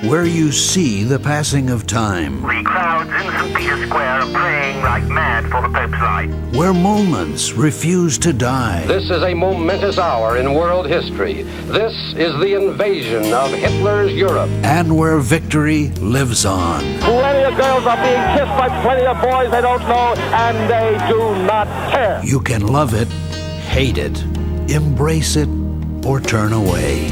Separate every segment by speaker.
Speaker 1: where you see the passing of time,
Speaker 2: The crowds in St. Peter's Square are praying like mad for the Pope's light.
Speaker 1: where moments refuse to die,
Speaker 3: This is a momentous hour in world history. This is the invasion of Hitler's Europe.
Speaker 1: and where victory lives on.
Speaker 3: Plenty of girls are being kissed by plenty of boys they don't know, and they do not care.
Speaker 1: You can love it, hate it, embrace it, or turn away.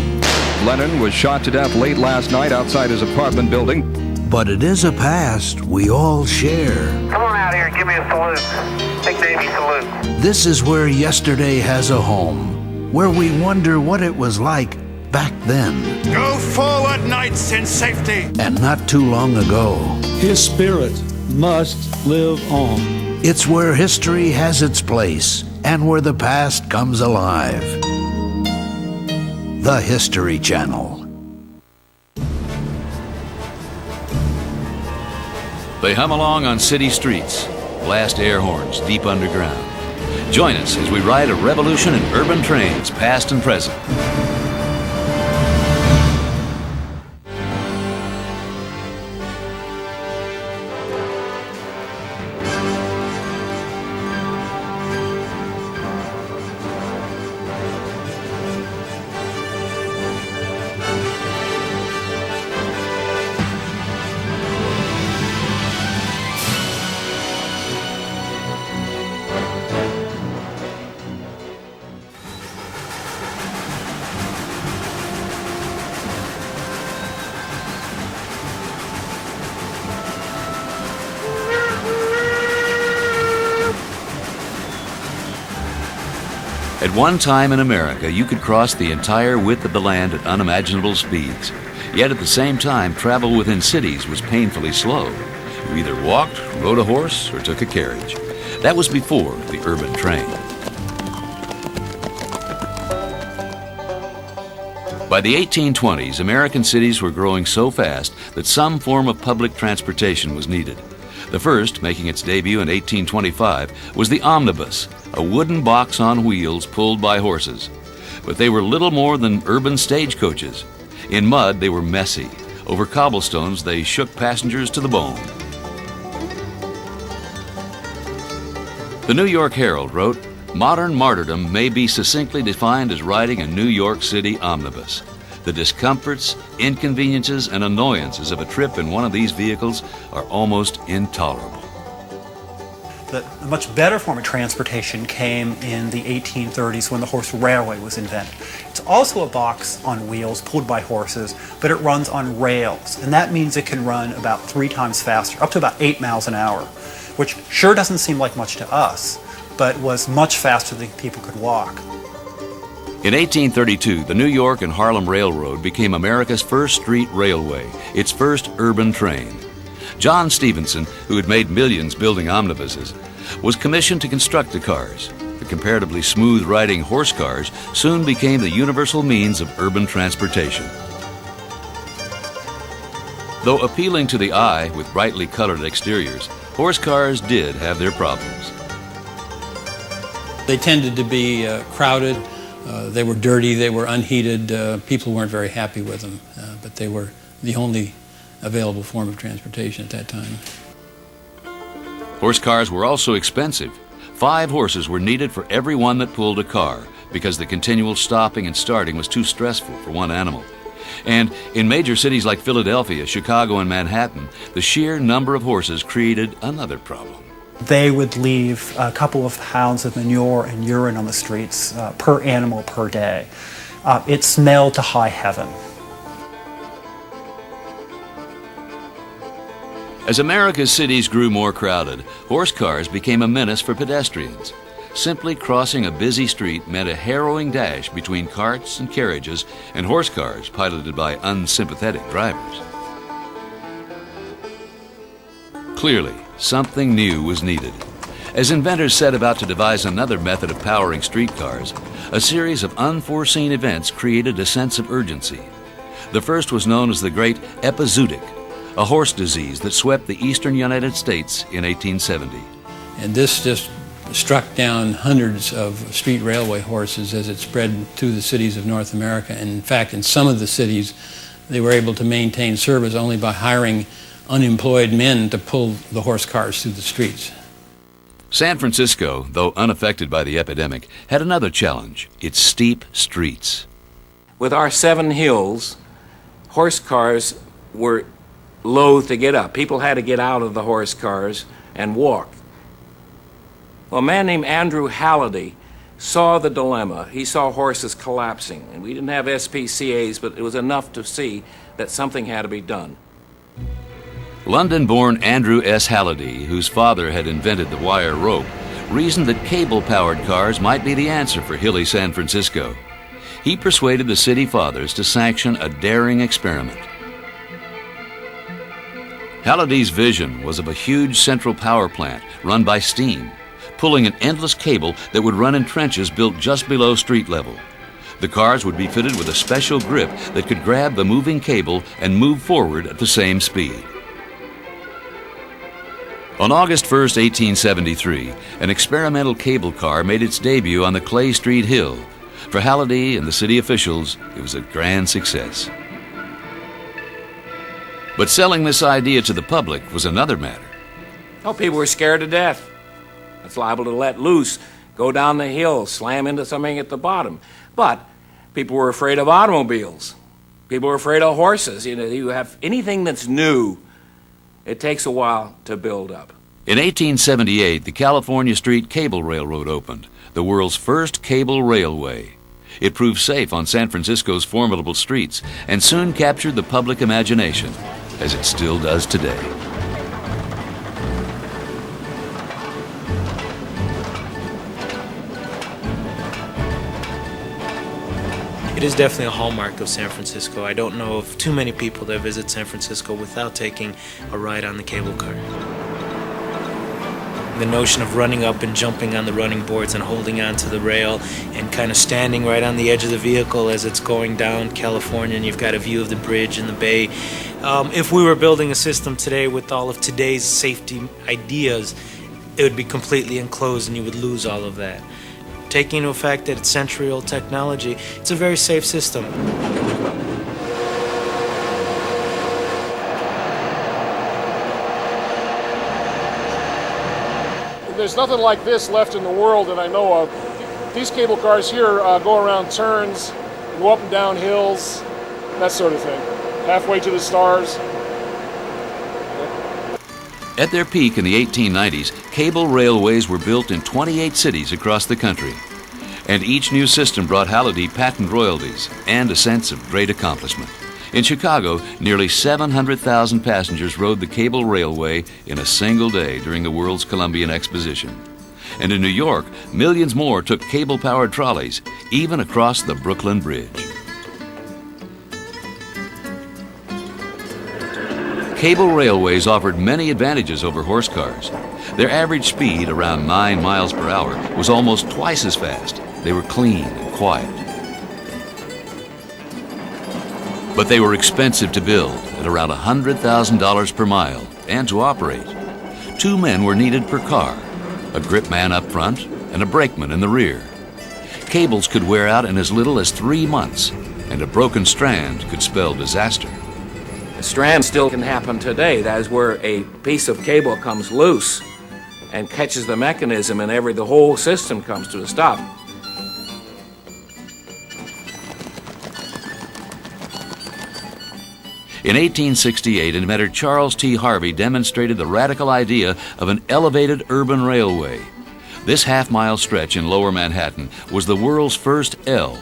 Speaker 4: Lennon was shot to death late last night outside his apartment building.
Speaker 1: But it is a past we all share.
Speaker 2: Come on out here and give me a salute. Big Navy salute.
Speaker 1: This is where yesterday has a home, where we wonder what it was like back then
Speaker 5: Go forward, knights, in safety.
Speaker 1: and not too long ago.
Speaker 6: His spirit must live on.
Speaker 1: It's where history has its place and where the past comes alive. The History Channel.
Speaker 7: They hum along on city streets, blast air horns deep underground. Join us as we ride a revolution in urban trains, past and present. At one time in America, you could cross the entire width of the land at unimaginable speeds. Yet at the same time, travel within cities was painfully slow. You either walked, rode a horse, or took a carriage. That was before the urban train. By the 1820s, American cities were growing so fast that some form of public transportation was needed. The first, making its debut in 1825, was the omnibus, a wooden box on wheels pulled by horses. But they were little more than urban stagecoaches. In mud, they were messy. Over cobblestones, they shook passengers to the bone. The New York Herald wrote, "Modern martyrdom may be succinctly defined as riding a New York City omnibus. The discomforts, inconveniences, and annoyances of a trip in one of these vehicles are almost intolerable."
Speaker 8: The much better form of transportation came in the 1830s when the horse railway was invented. It's also a box on wheels pulled by horses, but it runs on rails, and that means it can run about 3 times faster, up to about 8 miles an hour, which sure doesn't seem like much to us, but was much faster than people could walk.
Speaker 7: In 1832, the New York and Harlem Railroad became America's first street railway, its first urban train. John Stephenson, who had made millions building omnibuses, was commissioned to construct the cars. The comparatively smooth-riding horse cars soon became the universal means of urban transportation. Though appealing to the eye with brightly colored exteriors, horse cars did have their problems.
Speaker 6: They tended to be crowded. They were dirty. They were unheated. People weren't very happy with them, but they were the only available form of transportation at that time.
Speaker 7: Horse cars were also expensive. 5 horses were needed for every one that pulled a car because the continual stopping and starting was too stressful for one animal. And in major cities like Philadelphia, Chicago, and Manhattan, the sheer number of horses created another problem.
Speaker 8: They would leave a couple of pounds of manure and urine on the streets per animal per day. It smelled to high heaven.
Speaker 7: As America's cities grew more crowded, horse cars became a menace for pedestrians. Simply crossing a busy street meant a harrowing dash between carts and carriages and horse cars piloted by unsympathetic drivers. Clearly, something new was needed. As inventors set about to devise another method of powering streetcars, a series of unforeseen events created a sense of urgency. The first was known as the Great Epizootic, a horse disease that swept the eastern United States in 1870.
Speaker 6: And this just struck down hundreds of street railway horses as it spread through the cities of North America. And in fact, in some of the cities, they were able to maintain service only by hiring unemployed men to pull the horse cars through the streets.
Speaker 7: San Francisco, though unaffected by the epidemic, had another challenge: its steep streets.
Speaker 9: With our 7 hills, horse cars were loath to get up. People had to get out of the horse cars and walk. Well, a man named Andrew Halliday saw the dilemma. He saw horses collapsing, and we didn't have SPCA's, but it was enough to see that something had to be done.
Speaker 7: London-born Andrew S. Halliday, whose father had invented the wire rope, reasoned that cable-powered cars might be the answer for hilly San Francisco. He persuaded the city fathers to sanction a daring experiment. Halliday's vision was of a huge central power plant run by steam, pulling an endless cable that would run in trenches built just below street level. The cars would be fitted with a special grip that could grab the moving cable and move forward at the same speed. On August 1, 1873, an experimental cable car made its debut on the Clay Street Hill. For Halliday and the city officials, it was a grand success. But selling this idea to the public was another matter.
Speaker 9: Oh, people were scared to death. It's liable to let loose, go down the hill, slam into something at the bottom. But people were afraid of automobiles. People were afraid of horses. You know, you have anything that's new, it takes a while to build up.
Speaker 7: In 1878, the California Street Cable Railroad opened, the world's first cable railway. It proved safe on San Francisco's formidable streets and soon captured the public imagination, as it still does today.
Speaker 10: It is definitely a hallmark of San Francisco. I don't know of too many people that visit San Francisco without taking a ride on the cable car. The notion of running up and jumping on the running boards and holding onto the rail and kind of standing right on the edge of the vehicle as it's going down California and you've got a view of the bridge and the bay. If we were building a system today with all of today's safety ideas, it would be completely enclosed and you would lose all of that. Taking into effect that it's century-old technology, it's a very safe system.
Speaker 11: There's nothing like this left in the world that I know of. These cable cars here go around turns, go up and down hills, that sort of thing. Halfway to the stars.
Speaker 7: At their peak in the 1890s, cable railways were built in 28 cities across the country. And each new system brought Halliday patent royalties and a sense of great accomplishment. In Chicago, nearly 700,000 passengers rode the cable railway in a single day during the World's Columbian Exposition. And in New York, millions more took cable-powered trolleys, even across the Brooklyn Bridge. Cable railways offered many advantages over horse cars. Their average speed, around 9 miles per hour, was almost twice as fast. They were clean and quiet. But they were expensive to build, at around $100,000 per mile, and to operate. 2 men were needed per car, a grip man up front and a brakeman in the rear. Cables could wear out in as little as 3 months, and a broken strand could spell disaster.
Speaker 9: A strand still can happen today. That is where a piece of cable comes loose and catches the mechanism and the whole system comes to a stop.
Speaker 7: In 1868, inventor Charles T. Harvey demonstrated the radical idea of an elevated urban railway. This half-mile stretch in lower Manhattan was the world's first L.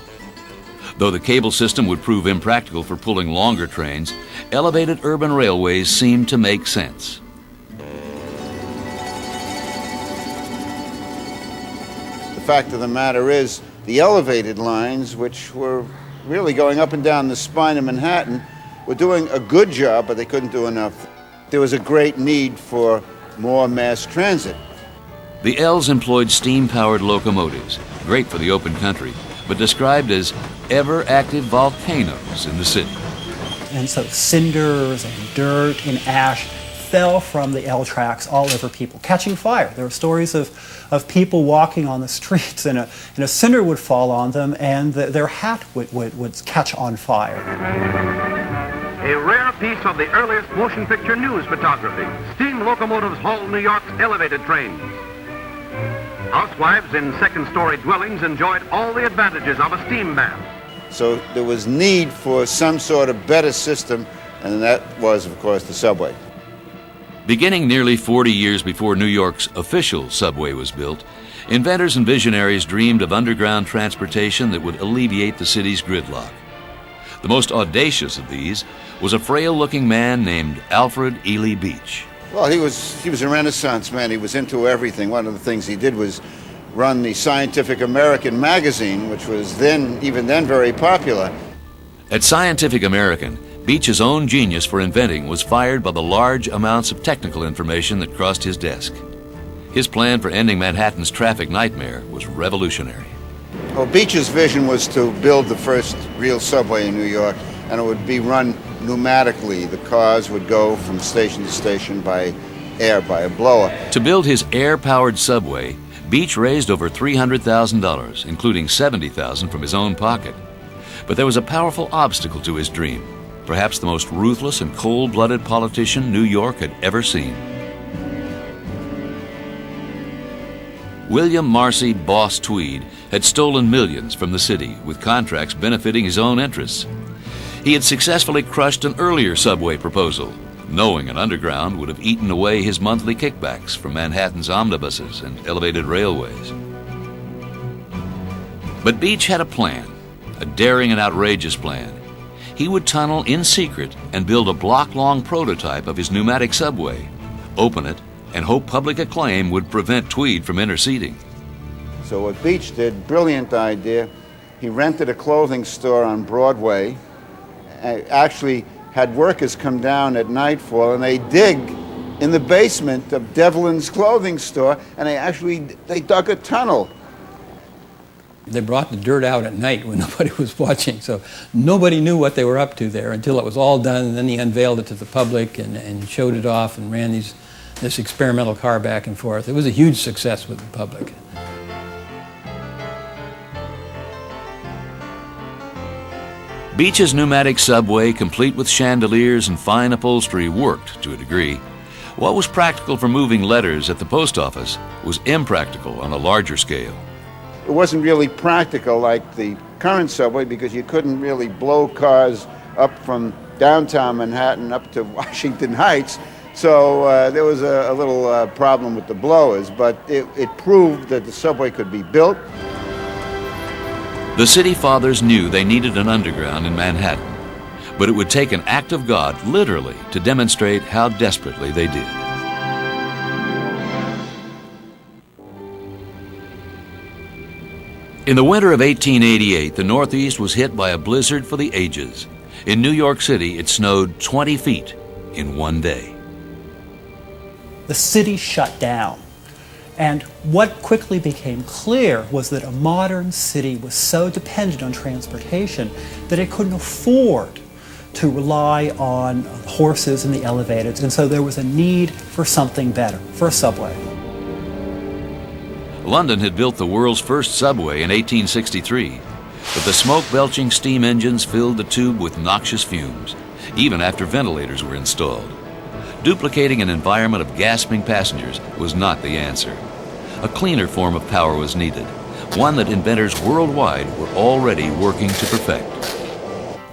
Speaker 7: Though the cable system would prove impractical for pulling longer trains, elevated urban railways seemed to make sense.
Speaker 12: The fact of the matter is, the elevated lines, which were really going up and down the spine of Manhattan, were doing a good job, but they couldn't do enough. There was a great need for more mass transit.
Speaker 7: The L's employed steam-powered locomotives, great for the open country, but described as ever-active volcanoes in the city.
Speaker 8: And so cinders and dirt and ash fell from the L tracks all over people, catching fire. There were stories of people walking on the streets and a cinder would fall on them and their hat would catch on fire.
Speaker 3: a rare piece of the earliest motion picture news photography. Steam locomotives haul New York's elevated trains. Housewives in second-story dwellings enjoyed all the advantages of a steam bath.
Speaker 12: So there was need for some sort of better system, and that was, of course, the subway.
Speaker 7: Beginning nearly 40 years before New York's official subway was built, inventors and visionaries dreamed of underground transportation that would alleviate the city's gridlock. The most audacious of these was a frail-looking man named Alfred Ely Beach.
Speaker 12: Well, he was a Renaissance man. He was into everything. One of the things he did was run the Scientific American magazine, which was even then very popular.
Speaker 7: At Scientific American, Beach's own genius for inventing was fired by the large amounts of technical information that crossed his desk. His plan for ending Manhattan's traffic nightmare was revolutionary.
Speaker 12: Well, Beach's vision was to build the first real subway in New York, and it would be run pneumatically. The cars would go from station to station by air, by a blower.
Speaker 7: To build his air-powered subway, Beach raised over $300,000, including $70,000 from his own pocket. But there was a powerful obstacle to his dream, perhaps the most ruthless and cold-blooded politician New York had ever seen. William Marcy Boss Tweed had stolen millions from the city with contracts benefiting his own interests. He had successfully crushed an earlier subway proposal, knowing an underground would have eaten away his monthly kickbacks from Manhattan's omnibuses and elevated railways. But Beach had a plan, a daring and outrageous plan. He would tunnel in secret and build a block-long prototype of his pneumatic subway, open it, and hope public acclaim would prevent Tweed from interceding.
Speaker 12: So what Beach did, brilliant idea, he rented a clothing store on Broadway, actually had workers come down at nightfall and they dig in the basement of Devlin's clothing store, and they dug a tunnel.
Speaker 6: They brought the dirt out at night when nobody was watching, so nobody knew what they were up to there until it was all done, and then he unveiled it to the public and showed it off and ran this experimental car back and forth. It was a huge success with the public.
Speaker 7: Beach's pneumatic subway, complete with chandeliers and fine upholstery, worked to a degree. What was practical for moving letters at the post office was impractical on a larger scale.
Speaker 12: It wasn't really practical like the current subway because you couldn't really blow cars up from downtown Manhattan up to Washington Heights. So there was a little problem with the blowers, but it proved that the subway could be built.
Speaker 7: The city fathers knew they needed an underground in Manhattan, but it would take an act of God, literally, to demonstrate how desperately they did. In the winter of 1888, the Northeast was hit by a blizzard for the ages. In New York City, it snowed 20 feet in one day.
Speaker 8: The city shut down. And what quickly became clear was that a modern city was so dependent on transportation that it couldn't afford to rely on horses and the elevators, and so there was a need for something better, for a subway.
Speaker 7: London had built the world's first subway in 1863, but the smoke-belching steam engines filled the tube with noxious fumes, even after ventilators were installed. Duplicating an environment of gasping passengers was not the answer. A cleaner form of power was needed, one that inventors worldwide were already working to perfect.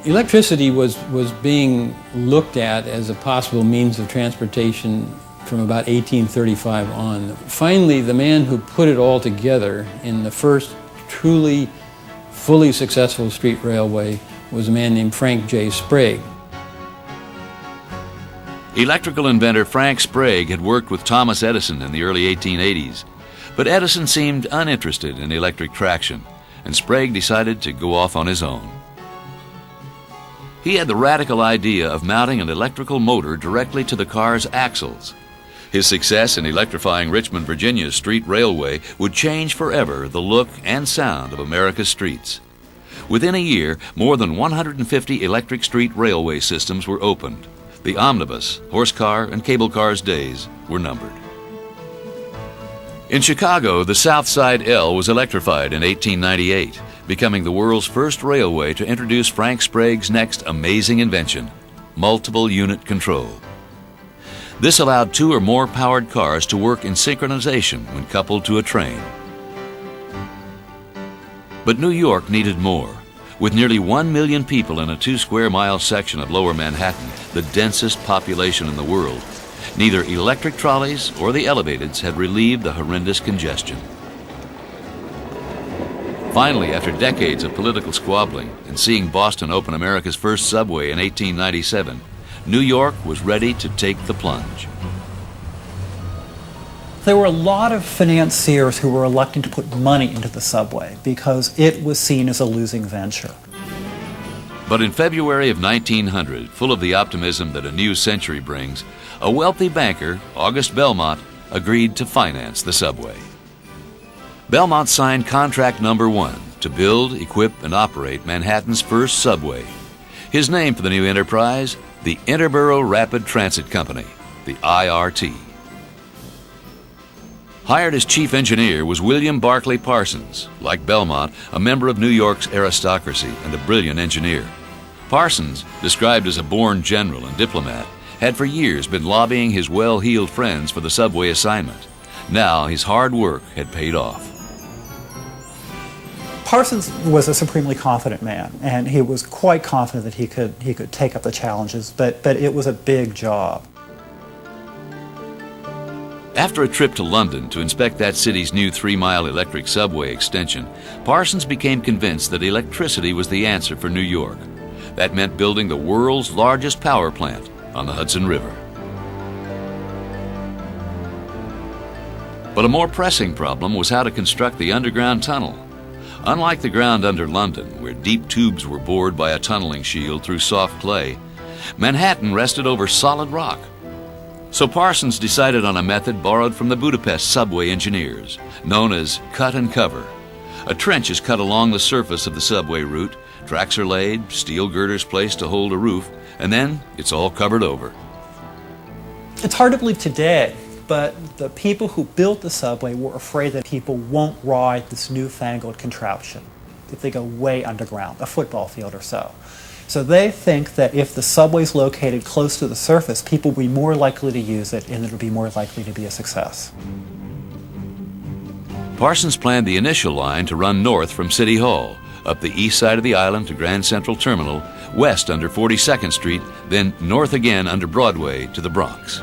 Speaker 6: Electricity was being looked at as a possible means of transportation from about 1835 on. Finally, the man who put it all together in the first truly, fully successful street railway was a man named Frank J. Sprague.
Speaker 7: Electrical inventor Frank Sprague had worked with Thomas Edison in the early 1880s, but Edison seemed uninterested in electric traction, and Sprague decided to go off on his own. He had the radical idea of mounting an electrical motor directly to the car's axles. His success in electrifying Richmond, Virginia's street railway would change forever the look and sound of America's streets. Within a year, more than 150 electric street railway systems were opened. The omnibus, horse car, and cable car's days were numbered. In Chicago, the South Side L was electrified in 1898, becoming the world's first railway to introduce Frank Sprague's next amazing invention, multiple unit control. This allowed 2 or more powered cars to work in synchronization when coupled to a train. But New York needed more. With nearly 1 million people in a 2-square-mile section of Lower Manhattan, the densest population in the world, neither electric trolleys or the elevateds had relieved the horrendous congestion. Finally, after decades of political squabbling and seeing Boston open America's first subway in 1897, New York was ready to take the plunge.
Speaker 8: There were a lot of financiers who were electing to put money into the subway because it was seen as a losing venture.
Speaker 7: But in February of 1900, full of the optimism that a new century brings, a wealthy banker, August Belmont, agreed to finance the subway. Belmont signed contract number 1 to build, equip, and operate Manhattan's first subway. His name for the new enterprise, the Interborough Rapid Transit Company, the IRT. Hired as chief engineer was William Barclay Parsons, like Belmont, a member of New York's aristocracy and a brilliant engineer. Parsons, described as a born general and diplomat, had for years been lobbying his well-heeled friends for the subway assignment. Now his hard work had paid off.
Speaker 8: Parsons was a supremely confident man, and he was quite confident that he could take up the challenges, but it was a big job.
Speaker 7: After a trip to London to inspect that city's new 3-mile electric subway extension, Parsons became convinced that electricity was the answer for New York. That meant building the world's largest power plant on the Hudson River. But a more pressing problem was how to construct the underground tunnel. Unlike the ground under London, where deep tubes were bored by a tunneling shield through soft clay, Manhattan rested over solid rock. So Parsons decided on a method borrowed from the Budapest subway engineers, known as cut and cover. A trench is cut along the surface of the subway route, tracks are laid, steel girders placed to hold a roof, and then it's all covered over.
Speaker 8: It's hard to believe today, but the people who built the subway were afraid that people won't ride this newfangled contraption if they go way underground, a football field or so. So they think that if the subway's located close to the surface, people will be more likely to use it and it'll be more likely to be a success.
Speaker 7: Parsons planned the initial line to run north from City Hall, up the east side of the island to Grand Central Terminal, west under 42nd Street, then north again under Broadway to the Bronx.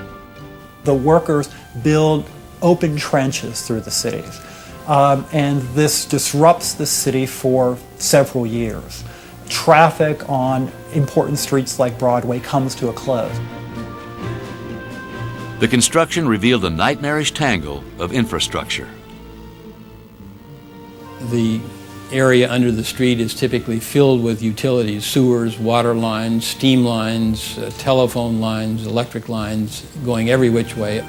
Speaker 8: The workers build open trenches through the cities, and this disrupts the city for several years. Traffic on important streets like Broadway comes to a close.
Speaker 7: The construction revealed a nightmarish tangle of infrastructure.
Speaker 6: The area under the street is typically filled with utilities, sewers, water lines, steam lines, telephone lines, electric lines, going every which way.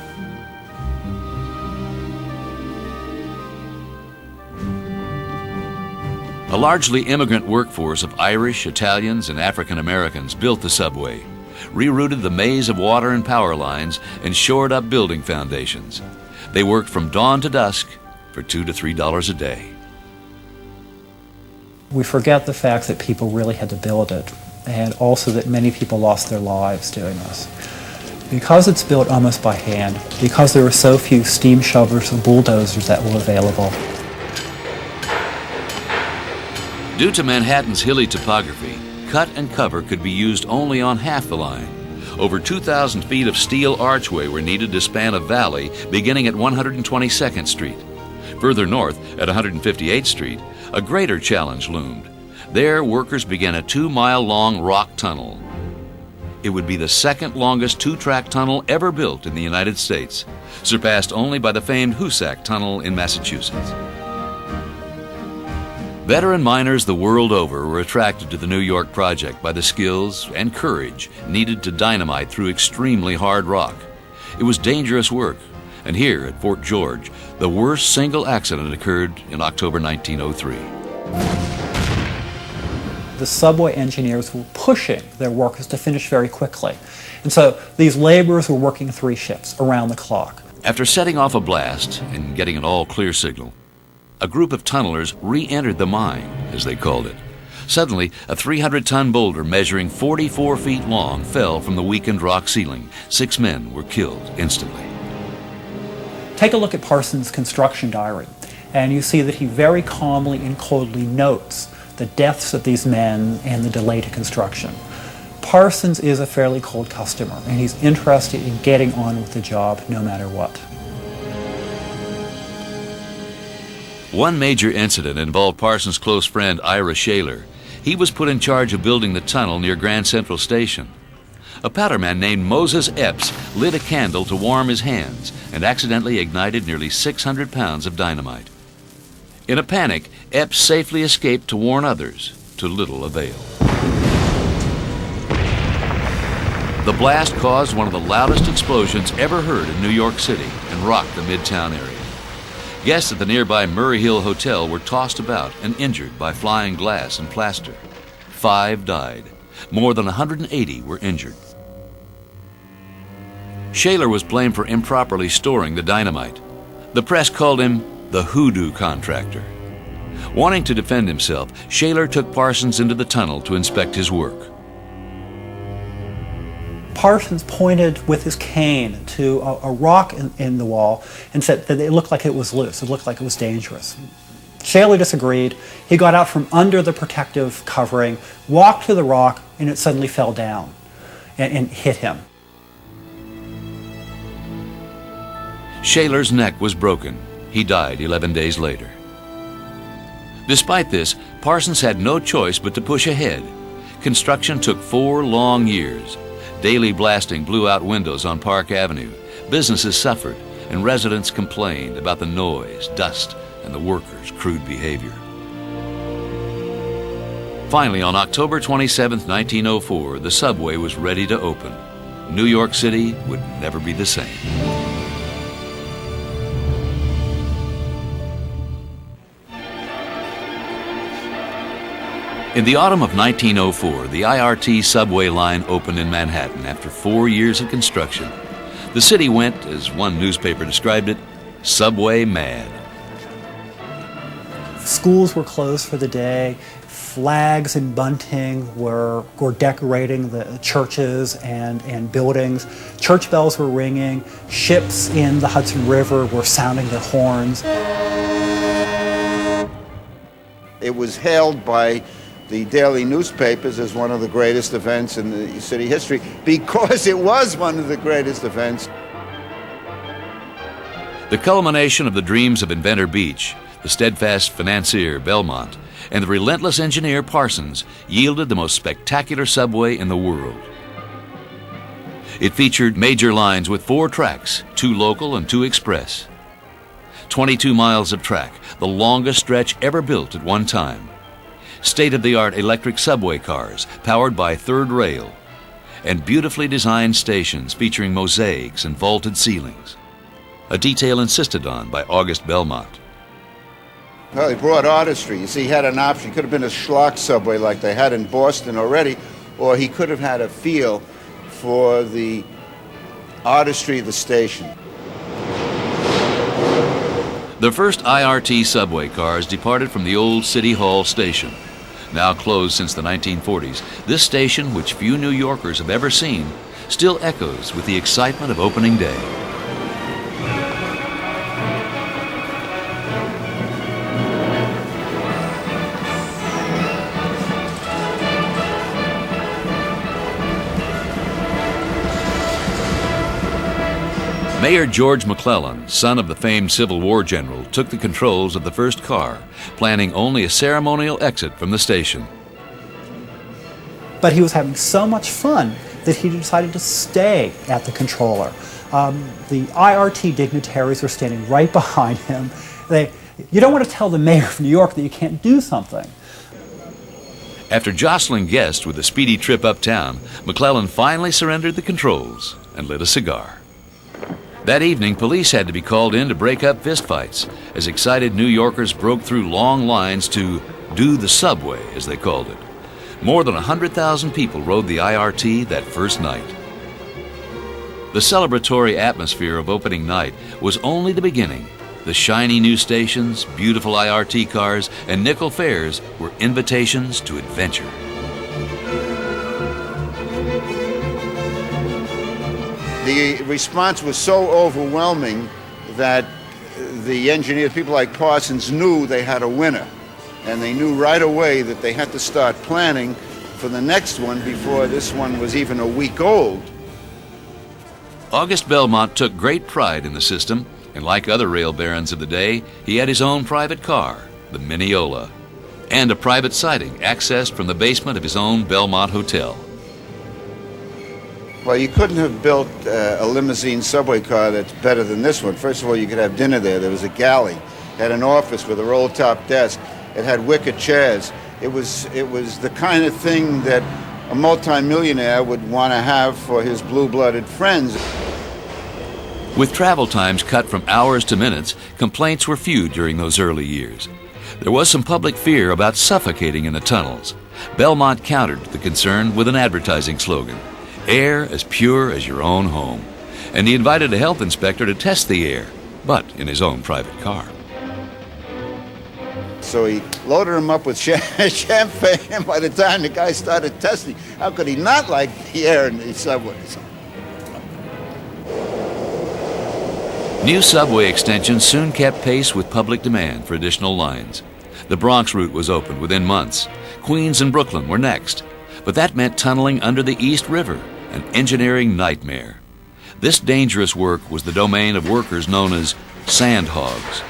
Speaker 7: A largely immigrant workforce of Irish, Italians, and African Americans built the subway, rerouted the maze of water and power lines, and shored up building foundations. They worked from dawn to dusk for $2 to $3 a day.
Speaker 8: We forget the fact that people really had to build it, and also that many people lost their lives doing this. Because it's built almost by hand, because there were so few steam shovels and bulldozers that were available,
Speaker 7: due to Manhattan's hilly topography, cut and cover could be used only on half the line. Over 2,000 feet of steel archway were needed to span a valley beginning at 122nd Street. Further north, at 158th Street, a greater challenge loomed. There, workers began a 2-mile-long rock tunnel. It would be the second longest 2-track tunnel ever built in the United States, surpassed only by the famed Hoosac Tunnel in Massachusetts. Veteran miners the world over were attracted to the New York project by the skills and courage needed to dynamite through extremely hard rock. It was dangerous work, and here at Fort George, the worst single accident occurred in October 1903.
Speaker 8: The subway engineers were pushing their workers to finish very quickly. And so these laborers were working 3 shifts around the clock.
Speaker 7: After setting off a blast and getting an all-clear signal, a group of tunnelers re-entered the mine, as they called it. Suddenly, a 300-ton boulder measuring 44 feet long fell from the weakened rock ceiling. 6 men were killed instantly.
Speaker 8: Take a look at Parsons' construction diary, and you see that he very calmly and coldly notes the deaths of these men and the delay to construction. Parsons is a fairly cold customer, and he's interested in getting on with the job no matter what.
Speaker 7: One major incident involved Parsons' close friend Ira Shaler. He was put in charge of building the tunnel near Grand Central Station. A powderman named Moses Epps lit a candle to warm his hands and accidentally ignited nearly 600 pounds of dynamite. In a panic, Epps safely escaped to warn others, to little avail. The blast caused one of the loudest explosions ever heard in New York City and rocked the Midtown area. Guests at the nearby Murray Hill Hotel were tossed about and injured by flying glass and plaster. 5 died. More than 180 were injured. Shaler was blamed for improperly storing the dynamite. The press called him the hoodoo contractor. Wanting to defend himself, Shaler took Parsons into the tunnel to inspect his work.
Speaker 8: Parsons pointed with his cane to a rock in the wall and said that it looked like it was loose. It looked like it was dangerous. Shaler disagreed. He got out from under the protective covering, walked to the rock, and it suddenly fell down and hit him.
Speaker 7: Shaler's neck was broken. He died 11 days later. Despite this, Parsons had no choice but to push ahead. Construction took 4 long years. Daily blasting blew out windows on Park Avenue. Businesses suffered, and residents complained about the noise, dust, and the workers' crude behavior. Finally, on October 27, 1904, the subway was ready to open. New York City would never be the same. In the autumn of 1904, the IRT subway line opened in Manhattan after 4 years of construction. The city went, as one newspaper described it, subway mad.
Speaker 8: Schools were closed for the day. Flags and bunting were decorating the churches and buildings. Church bells were ringing. Ships in the Hudson River were sounding their horns.
Speaker 12: It was hailed by the daily newspapers as one of the greatest events in the city history because it was one of the greatest events.
Speaker 7: The culmination of the dreams of inventor Beach, the steadfast financier Belmont, and the relentless engineer Parsons yielded the most spectacular subway in the world. It featured major lines with 4 tracks, 2 local and 2 express. 22 miles of track, the longest stretch ever built at one time. State-of-the-art electric subway cars powered by third rail, and beautifully designed stations featuring mosaics and vaulted ceilings, a detail insisted on by August Belmont.
Speaker 12: Well, he brought artistry. You see, he had an option. He could have been a schlock subway like they had in Boston already, or he could have had a feel for the artistry of the station.
Speaker 7: The first IRT subway cars departed from the old City Hall station. Now closed since the 1940s, this station, which few New Yorkers have ever seen, still echoes with the excitement of opening day. Mayor George McClellan, son of the famed Civil War general, took the controls of the first car, planning only a ceremonial exit from the station.
Speaker 8: But he was having so much fun that he decided to stay at the controller. The IRT dignitaries were standing right behind him. You don't want to tell the mayor of New York that you can't do something.
Speaker 7: After jostling guests with a speedy trip uptown, McClellan finally surrendered the controls and lit a cigar. That evening, police had to be called in to break up fistfights as excited New Yorkers broke through long lines to do the subway, as they called it. More than 100,000 people rode the IRT that first night. The celebratory atmosphere of opening night was only the beginning. The shiny new stations, beautiful IRT cars, and nickel fares were invitations to adventure.
Speaker 12: The response was so overwhelming that the engineers, people like Parsons, knew they had a winner. And they knew right away that they had to start planning for the next one before this one was even a week old.
Speaker 7: August Belmont took great pride in the system, and like other rail barons of the day, he had his own private car, the Mineola, and a private siding accessed from the basement of his own Belmont Hotel.
Speaker 12: Well, you couldn't have built a limousine subway car that's better than this one. First of all, you could have dinner there. There was a galley. It had an office with a roll-top desk. It had wicker chairs. It was the kind of thing that a multimillionaire would want to have for his blue-blooded friends.
Speaker 7: With travel times cut from hours to minutes, complaints were few during those early years. There was some public fear about suffocating in the tunnels. Belmont countered the concern with an advertising slogan, "Air as pure as your own home." And he invited a health inspector to test the air, but in his own private car.
Speaker 12: So he loaded him up with champagne, and by the time the guy started testing, how could he not like the air in these subways?
Speaker 7: New subway extensions soon kept pace with public demand for additional lines. The Bronx route was opened within months. Queens and Brooklyn were next. But that meant tunneling under the East River, an engineering nightmare. This dangerous work was the domain of workers known as sand hogs.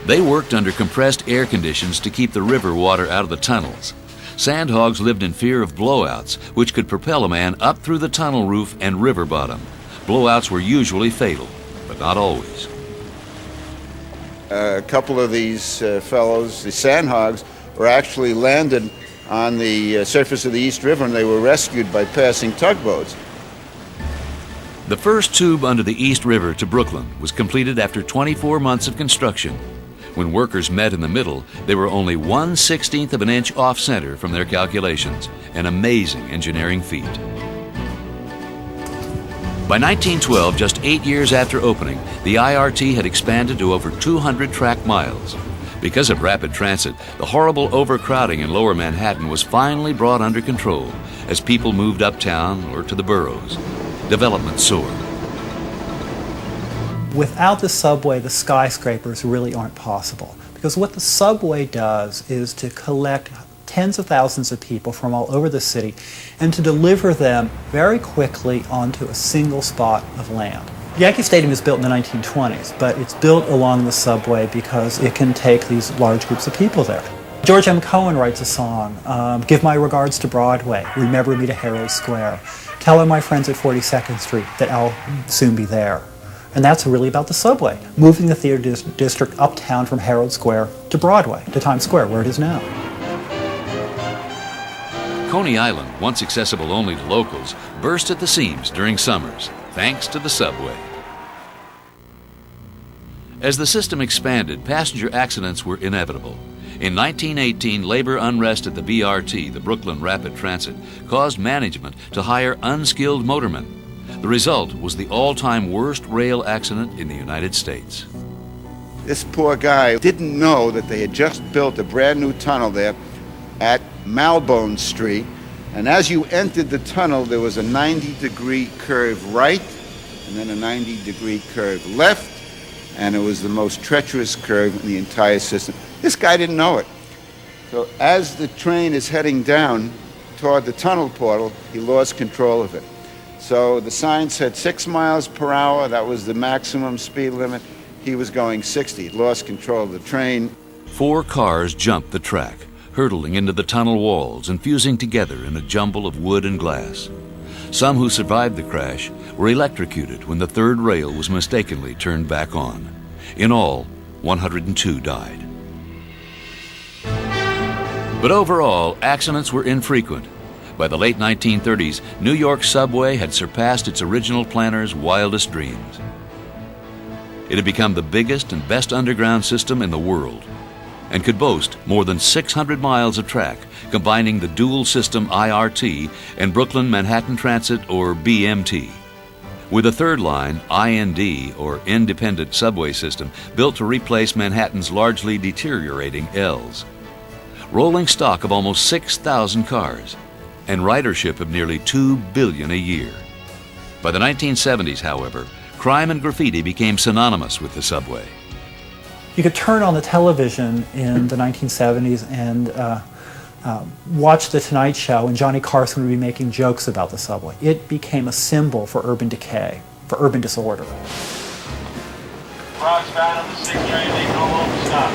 Speaker 7: They worked under compressed air conditions to keep the river water out of the tunnels. Sand hogs lived in fear of blowouts, which could propel a man up through the tunnel roof and river bottom. Blowouts were usually fatal, but not always.
Speaker 12: A couple of these fellows, the sand hogs, were actually landed on the surface of the East River, and they were rescued by passing tugboats.
Speaker 7: The first tube under the East River to Brooklyn was completed after 24 months of construction. When workers met in the middle, they were only 1/16 of an inch off-center from their calculations, an amazing engineering feat. By 1912, just 8 years after opening, the IRT had expanded to over 200 track miles. Because of rapid transit, the horrible overcrowding in lower Manhattan was finally brought under control as people moved uptown or to the boroughs. Development soared.
Speaker 8: Without the subway, the skyscrapers really aren't possible. Because what the subway does is to collect tens of thousands of people from all over the city and to deliver them very quickly onto a single spot of land. Yankee Stadium is built in the 1920s, but it's built along the subway because it can take these large groups of people there. George M. Cohan writes a song, "Give my regards to Broadway, remember me to Herald Square. Tell all my friends at 42nd Street that I'll soon be there." And that's really about the subway, moving the theater district uptown from Herald Square to Broadway, to Times Square, where it is now.
Speaker 7: Coney Island, once accessible only to locals, burst at the seams during summers, thanks to the subway. As the system expanded, passenger accidents were inevitable. In 1918, labor unrest at the BRT, the Brooklyn Rapid Transit, caused management to hire unskilled motormen. The result was the all-time worst rail accident in the United States.
Speaker 12: This poor guy didn't know that they had just built a brand new tunnel there at Malbone Street, and as you entered the tunnel, there was a 90-degree curve right, and then a 90-degree curve left, and it was the most treacherous curve in the entire system. This guy didn't know it. So as the train is heading down toward the tunnel portal, he lost control of it. So the sign said 6 miles per hour, that was the maximum speed limit. He was going 60, he lost control of the train.
Speaker 7: 4 cars jumped the track, hurtling into the tunnel walls and fusing together in a jumble of wood and glass. Some who survived the crash were electrocuted when the third rail was mistakenly turned back on. In all, 102 died. But overall, accidents were infrequent. By the late 1930s, New York subway had surpassed its original planners' wildest dreams. It had become the biggest and best underground system in the world and could boast more than 600 miles of track, combining the dual system IRT and Brooklyn Manhattan Transit, or BMT. with a third line, IND, or Independent Subway System, built to replace Manhattan's largely deteriorating L's. Rolling stock of almost 6,000 cars, and ridership of nearly 2 billion a year. By the 1970s, however, crime and graffiti became synonymous with the subway.
Speaker 8: You could turn on the television in the 1970s and watch The Tonight Show, and Johnny Carson would be making jokes about the subway. It became a symbol for urban decay, for urban disorder.
Speaker 13: Bronx bound on the 6 train, they go home, stop.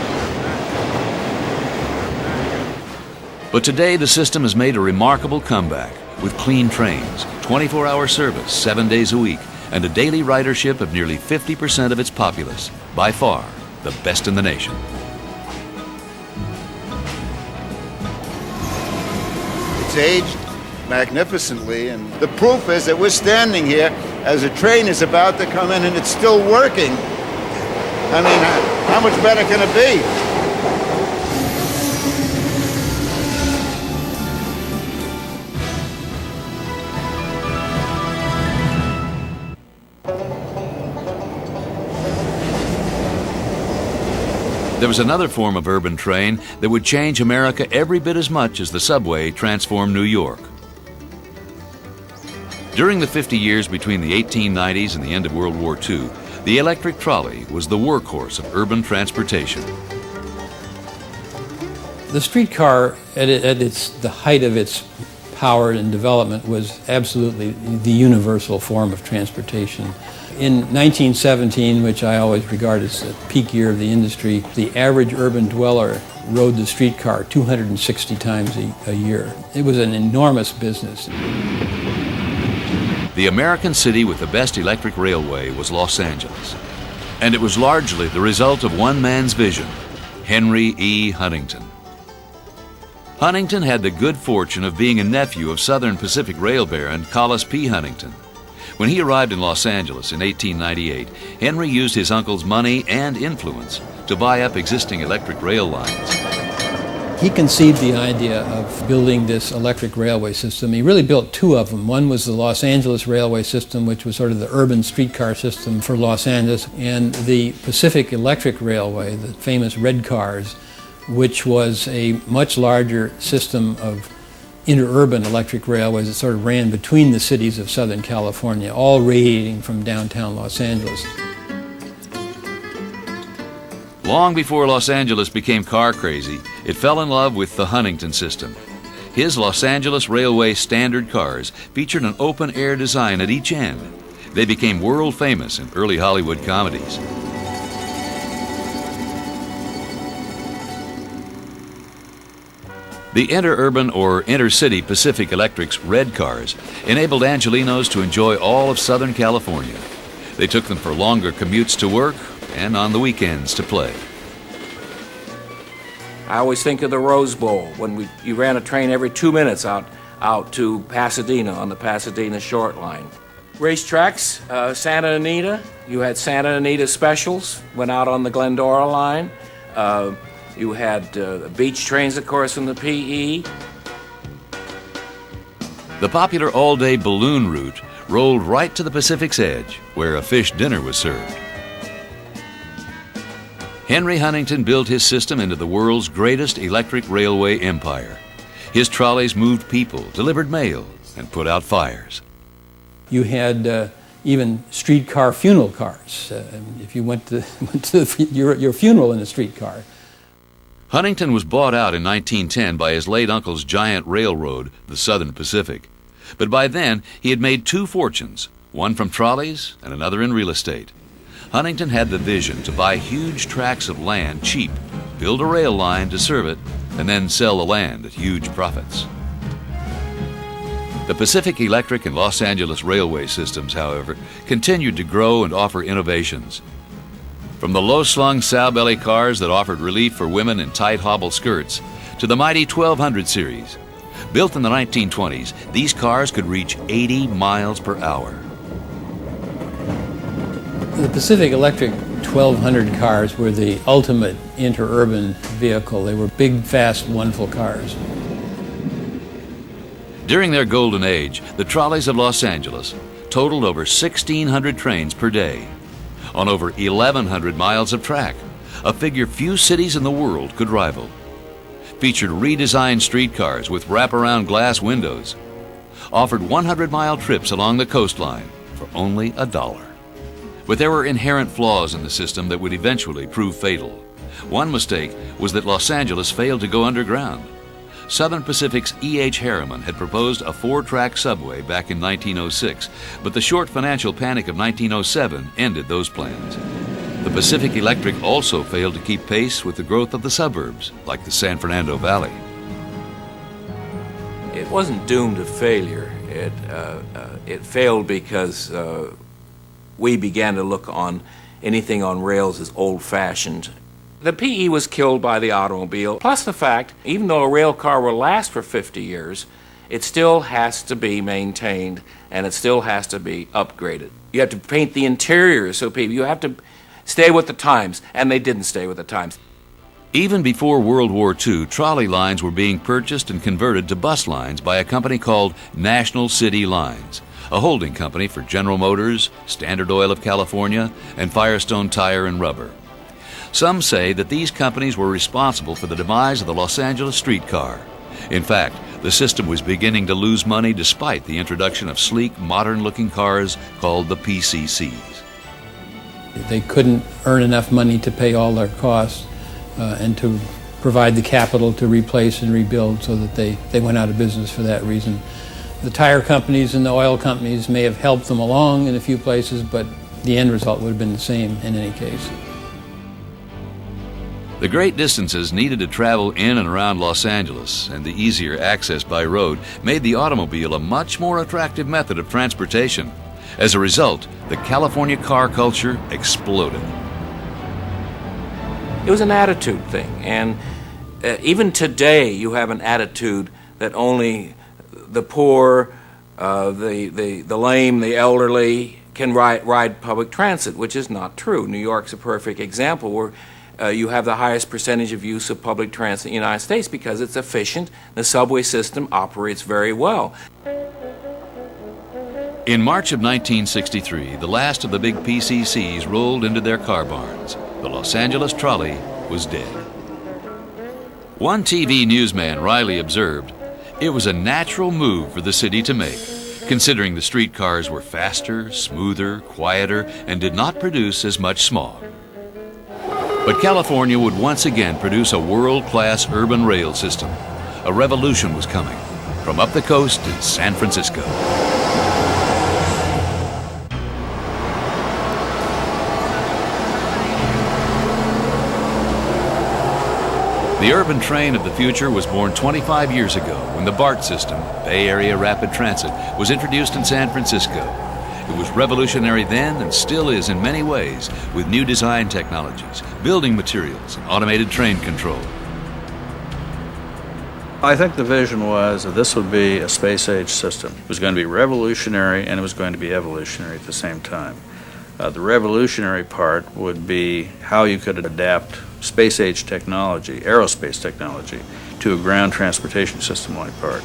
Speaker 7: But today the system has made a remarkable comeback with clean trains, 24-hour service 7 days a week, and a daily ridership of nearly 50% of its populace, by far the best in the nation.
Speaker 12: It's aged magnificently, and the proof is that we're standing here as a train is about to come in and it's still working. I mean, how much better can it be?
Speaker 7: There was another form of urban train that would change America every bit as much as the subway transformed New York. During the 50 years between the 1890s and the end of World War II, the electric trolley was the workhorse of urban transportation.
Speaker 6: The streetcar, at the height of its power and development, was absolutely the universal form of transportation. In 1917, which I always regard as the peak year of the industry, the average urban dweller rode the streetcar 260 times a year. It was an enormous business.
Speaker 7: The American city with the best electric railway was Los Angeles, and it was largely the result of one man's vision, Henry E. Huntington. Huntington had the good fortune of being a nephew of Southern Pacific Rail Baron Collis P. Huntington. When he arrived in Los Angeles in 1898, Henry used his uncle's money and influence to buy up existing electric rail lines.
Speaker 6: He conceived the idea of building this electric railway system. He really built two of them. One was the Los Angeles Railway System, which was sort of the urban streetcar system for Los Angeles, and the Pacific Electric Railway, the famous red cars, which was a much larger system of interurban electric railways that sort of ran between the cities of Southern California, all radiating from downtown Los Angeles.
Speaker 7: Long before Los Angeles became car crazy, it fell in love with the Huntington system. His Los Angeles Railway standard cars featured an open-air design at each end. They became world famous in early Hollywood comedies. The interurban or intercity Pacific Electric's red cars enabled Angelenos to enjoy all of Southern California. They took them for longer commutes to work and on the weekends to play.
Speaker 9: I always think of the Rose Bowl when you ran a train every 2 minutes out to Pasadena on the Pasadena Short Line. Racetracks, Santa Anita, you had Santa Anita specials, went out on the Glendora line. You had beach trains, of course, in the PE.
Speaker 7: The popular all-day balloon route rolled right to the Pacific's edge, where a fish dinner was served. Henry Huntington built his system into the world's greatest electric railway empire. His trolleys moved people, delivered mail, and put out fires.
Speaker 6: You had even streetcar funeral cars. If you went to your funeral in a streetcar.
Speaker 7: Huntington was bought out in 1910 by his late uncle's giant railroad, the Southern Pacific. But by then, he had made two fortunes, one from trolleys and another in real estate. Huntington had the vision to buy huge tracts of land cheap, build a rail line to serve it, and then sell the land at huge profits. The Pacific Electric and Los Angeles railway systems, however, continued to grow and offer innovations. From the low-slung sow-belly cars that offered relief for women in tight hobble skirts to the mighty 1200 series. Built in the 1920s, these cars could reach 80 miles per hour.
Speaker 6: The Pacific Electric 1200 cars were the ultimate interurban vehicle. They were big, fast, wonderful cars.
Speaker 7: During their golden age, the trolleys of Los Angeles totaled over 1,600 trains per day, on over 1,100 miles of track, a figure few cities in the world could rival. Featured redesigned streetcars with wraparound glass windows, offered 100-mile trips along the coastline for only $1. But there were inherent flaws in the system that would eventually prove fatal. One mistake was that Los Angeles failed to go underground. Southern Pacific's E.H. Harriman had proposed a 4-track subway back in 1906, but the short financial panic of 1907 ended those plans. The Pacific Electric also failed to keep pace with the growth of the suburbs, like the San Fernando Valley.
Speaker 9: It wasn't doomed to failure. It failed because we began to look on anything on rails as old-fashioned. The PE was killed by the automobile, plus the fact, even though a rail car will last for 50 years, it still has to be maintained and it still has to be upgraded. You have to paint the interior so you have to stay with the times, and they didn't stay with the times.
Speaker 7: Even before World War II, trolley lines were being purchased and converted to bus lines by a company called National City Lines, a holding company for General Motors, Standard Oil of California, and Firestone Tire and Rubber. Some say that these companies were responsible for the demise of the Los Angeles streetcar. In fact, the system was beginning to lose money despite the introduction of sleek, modern-looking cars called the PCCs.
Speaker 6: They couldn't earn enough money to pay all their costs and to provide the capital to replace and rebuild, so that they went out of business for that reason. The tire companies and the oil companies may have helped them along in a few places, but the end result would have been the same in any case.
Speaker 7: The great distances needed to travel in and around Los Angeles and the easier access by road made the automobile a much more attractive method of transportation. As a result, the California car culture exploded.
Speaker 9: It was an attitude thing, and even today you have an attitude that only the poor, the lame, the elderly can ride public transit, which is not true. New York's a perfect example where you have the highest percentage of use of public transit in the United States because it's efficient. The subway system operates very well.
Speaker 7: In March of 1963, the last of the big PCCs rolled into their car barns. The Los Angeles trolley was dead. One TV newsman, Riley, observed, "It was a natural move for the city to make, considering the streetcars were faster, smoother, quieter, and did not produce as much smog." But California would once again produce a world-class urban rail system. A revolution was coming from up the coast in San Francisco. The urban train of the future was born 25 years ago when the BART system, Bay Area Rapid Transit, was introduced in San Francisco. It was revolutionary then and still is in many ways, with new design technologies, building materials, and automated train control.
Speaker 14: I think the vision was that this would be a space-age system. It was going to be revolutionary and it was going to be evolutionary at the same time. The revolutionary part would be how you could adapt space-age technology, aerospace technology, to a ground transportation system like BART.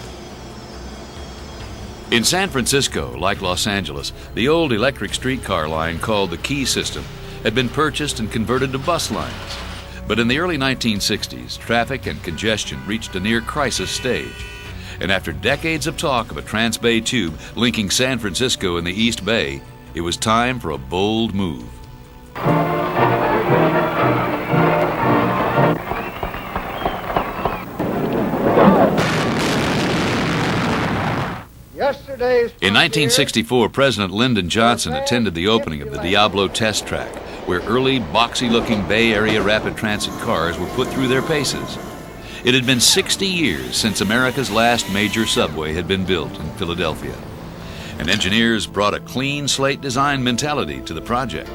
Speaker 7: In San Francisco, like Los Angeles, the old electric streetcar line called the Key System had been purchased and converted to bus lines. But in the early 1960s, traffic and congestion reached a near-crisis stage. And after decades of talk of a Trans-Bay Tube linking San Francisco and the East Bay, it was time for a bold move. In 1964, President Lyndon Johnson attended the opening of the Diablo test track, where early, boxy-looking Bay Area rapid transit cars were put through their paces. It had been 60 years since America's last major subway had been built in Philadelphia, and engineers brought a clean slate design mentality to the project.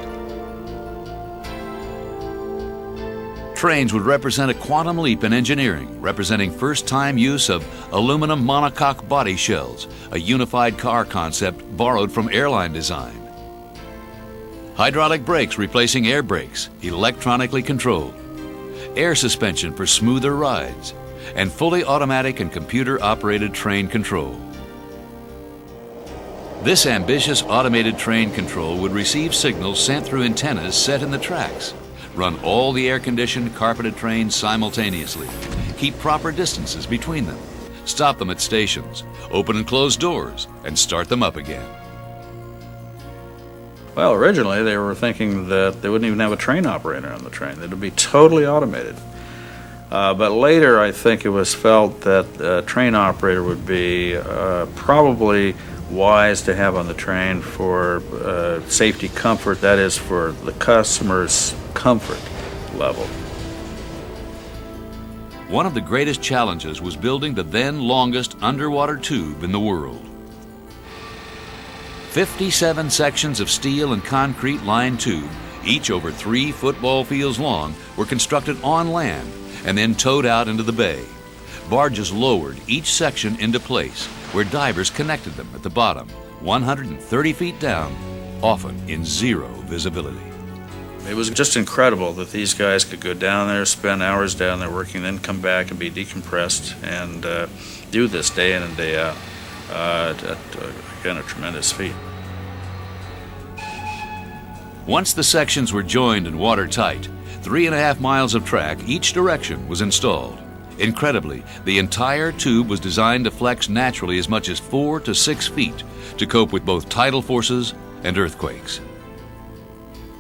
Speaker 7: Trains would represent a quantum leap in engineering, representing first-time use of aluminum monocoque body shells, a unified car concept borrowed from airline design. Hydraulic brakes replacing air brakes, electronically controlled. Air suspension for smoother rides, and fully automatic and computer-operated train control. This ambitious automated train control would receive signals sent through antennas set in the tracks, run all the air-conditioned, carpeted trains simultaneously, keep proper distances between them, stop them at stations, open and close doors, and start them up again.
Speaker 14: Well, originally they were thinking that they wouldn't even have a train operator on the train. It would be totally automated. But later I think it was felt that a train operator would be probably wise to have on the train for safety comfort, that is for the customer's comfort level.
Speaker 7: One of the greatest challenges was building the then longest underwater tube in the world. 57 sections of steel and concrete lined tube, each over 3 football fields long, were constructed on land and then towed out into the bay. Barges lowered each section into place, where divers connected them at the bottom, 130 feet down, often in zero visibility.
Speaker 14: It was just incredible that these guys could go down there, spend hours down there working, then come back and be decompressed and do this day in and day out. Again, a tremendous feat.
Speaker 7: Once the sections were joined and watertight, 3.5 miles of track each direction was installed. Incredibly, the entire tube was designed to flex naturally as much as 4 to 6 feet to cope with both tidal forces and earthquakes.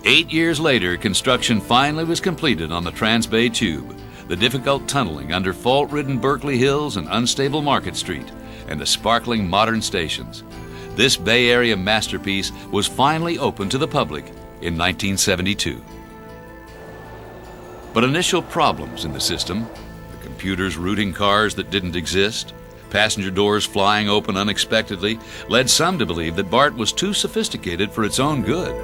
Speaker 7: 8 years later, construction finally was completed on the Transbay Tube, the difficult tunneling under fault-ridden Berkeley Hills and unstable Market Street, and the sparkling modern stations. This Bay Area masterpiece was finally opened to the public in 1972. But initial problems in the system, the computers routing cars that didn't exist, passenger doors flying open unexpectedly, led some to believe that BART was too sophisticated for its own good.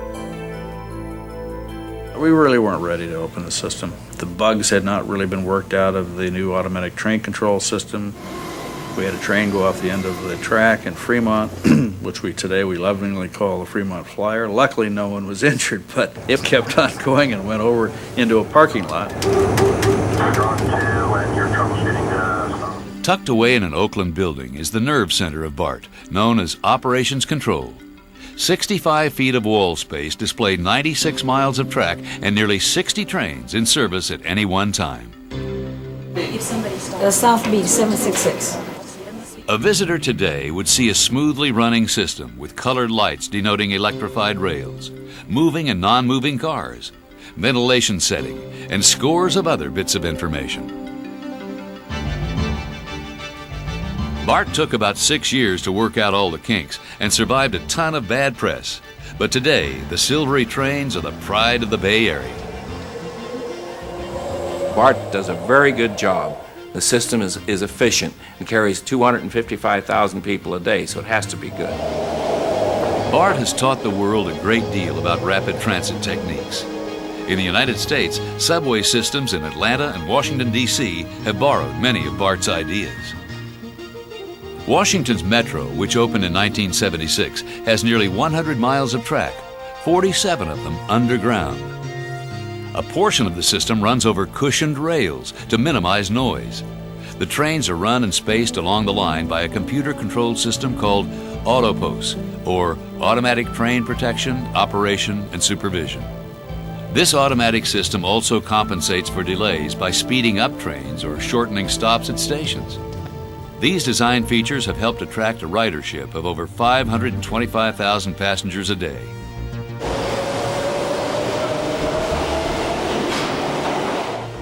Speaker 14: We really weren't ready to open the system. The bugs had not really been worked out of the new automatic train control system. We had a train go off the end of the track in Fremont, which today we lovingly call the Fremont Flyer. Luckily, no one was injured, but it kept on going and went over into a parking lot.
Speaker 7: Tucked away in an Oakland building is the nerve center of BART, known as Operations Control. 65 feet of wall space display 96 miles of track and nearly 60 trains in service at any one time.
Speaker 15: South Beach 766.
Speaker 7: A visitor today would see a smoothly running system with colored lights denoting electrified rails, moving and non-moving cars, ventilation setting, and scores of other bits of information. BART took about 6 years to work out all the kinks and survived a ton of bad press. But today, the silvery trains are the pride of the Bay Area.
Speaker 9: BART does a very good job. The system is efficient and carries 255,000 people a day, so it has to be good.
Speaker 7: BART has taught the world a great deal about rapid transit techniques. In the United States, subway systems in Atlanta and Washington, D.C. have borrowed many of BART's ideas. Washington's Metro, which opened in 1976, has nearly 100 miles of track, 47 of them underground. A portion of the system runs over cushioned rails to minimize noise. The trains are run and spaced along the line by a computer-controlled system called Autopos, or Automatic Train Protection, Operation, and Supervision. This automatic system also compensates for delays by speeding up trains or shortening stops at stations. These design features have helped attract a ridership of over 525,000 passengers a day.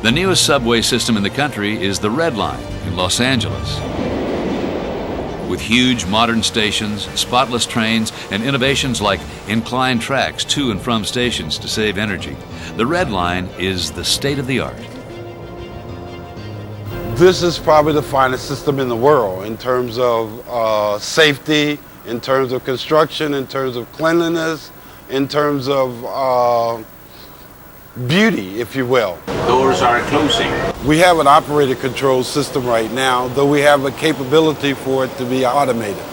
Speaker 7: The newest subway system in the country is the Red Line in Los Angeles. With huge modern stations, spotless trains, and innovations like inclined tracks to and from stations to save energy, the Red Line is the state of the art.
Speaker 16: This is probably the finest system in the world in terms of safety, in terms of construction, in terms of cleanliness, in terms of beauty, if you will.
Speaker 13: Doors are closing.
Speaker 16: We have an operator control system right now, though we have a capability for it to be automated.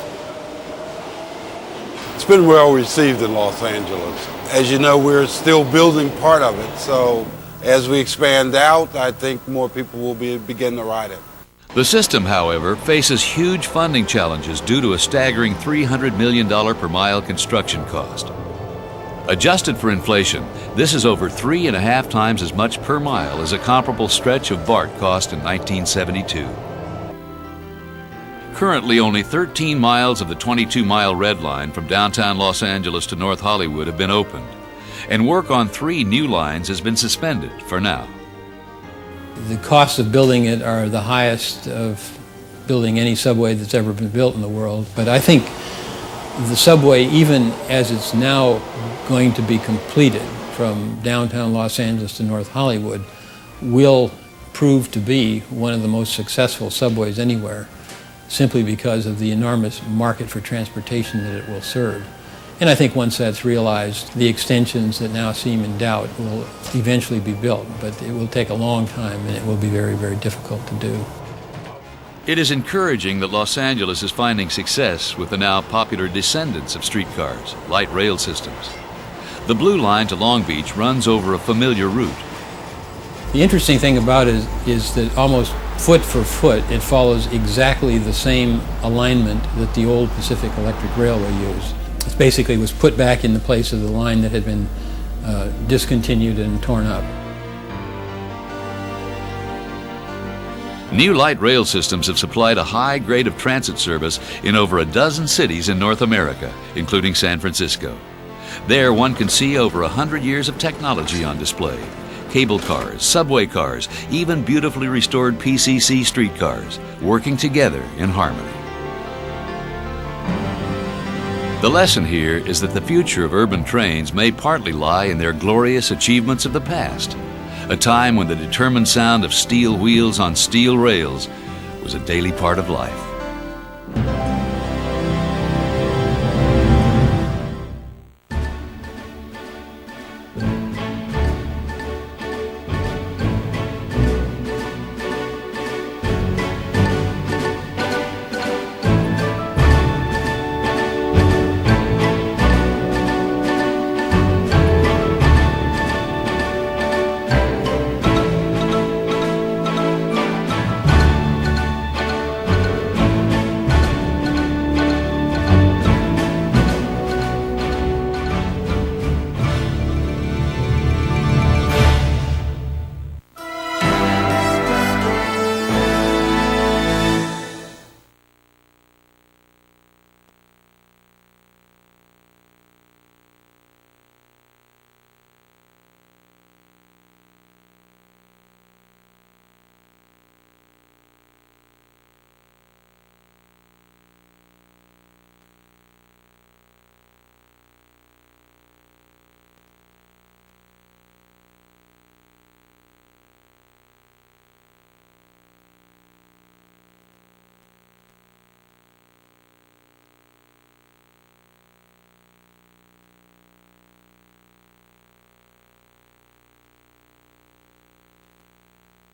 Speaker 16: It's been well received in Los Angeles. As you know, we're still building part of it, so as we expand out, I think more people will begin to ride it.
Speaker 7: The system, however, faces huge funding challenges due to a staggering $300 million per mile construction cost. Adjusted for inflation, this is over 3.5 times as much per mile as a comparable stretch of BART cost in 1972. Currently, only 13 miles of the 22-mile Red Line from downtown Los Angeles to North Hollywood have been opened, and work on 3 new lines has been suspended for now.
Speaker 6: The costs of building it are the highest of building any subway that's ever been built in the world. But I think the subway, even as it's now going to be completed from downtown Los Angeles to North Hollywood, will prove to be one of the most successful subways anywhere, simply because of the enormous market for transportation that it will serve. And I think once that's realized, the extensions that now seem in doubt will eventually be built, but it will take a long time and it will be very, very difficult to do.
Speaker 7: It is encouraging that Los Angeles is finding success with the now popular descendants of streetcars, light rail systems. The Blue Line to Long Beach runs over a familiar route.
Speaker 6: The interesting thing about it is that almost foot for foot, it follows exactly the same alignment that the old Pacific Electric Railway used. It basically was put back in the place of the line that had been discontinued and torn up.
Speaker 7: New light rail systems have supplied a high grade of transit service in over a dozen cities in North America, including San Francisco. There, one can see over 100 years of technology on display. Cable cars, subway cars, even beautifully restored PCC streetcars, working together in harmony. The lesson here is that the future of urban trains may partly lie in their glorious achievements of the past, a time when the determined sound of steel wheels on steel rails was a daily part of life.